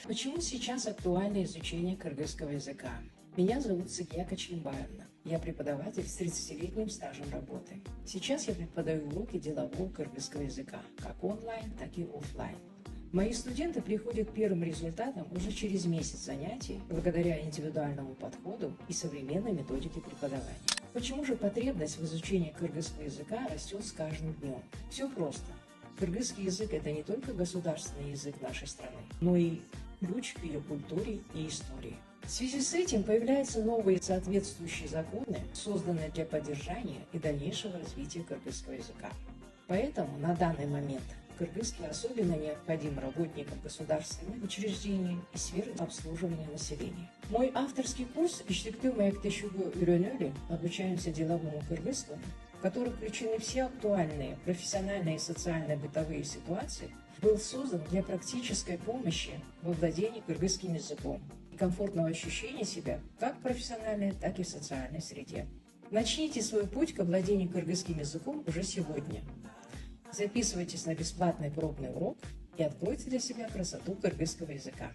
Почему сейчас актуально изучение кыргызского языка? Меня зовут Сагия Качимбаевна. Я преподаватель с 30-летним стажем работы. Сейчас я преподаю уроки делового кыргызского языка, как онлайн, так и офлайн. Мои студенты приходят к первым результатам уже через месяц занятий, благодаря индивидуальному подходу и современной методике преподавания. Почему же потребность в изучении кыргызского языка растет с каждым днем? Все просто. Кыргызский язык – это не только государственный язык нашей страны, но и ключ к ее культуре и истории. В связи с этим появляются новые соответствующие законы, созданные для поддержания и дальнейшего развития кыргызского языка. Поэтому на данный момент кыргызский особенно необходим работникам государственных учреждений и сферы обслуживания населения. Мой авторский курс «Иштиктүү маектешүүгө үйрөнөлү. Обучаемся деловому кыргызскому», в который включены все актуальные профессиональные и социально-бытовые ситуации, был создан для практической помощи во владении кыргызским языком и комфортного ощущения себя как в профессиональной, так и в социальной среде. Начните свой путь к овладению кыргызским языком уже сегодня. Записывайтесь на бесплатный пробный урок и откройте для себя красоту кыргызского языка.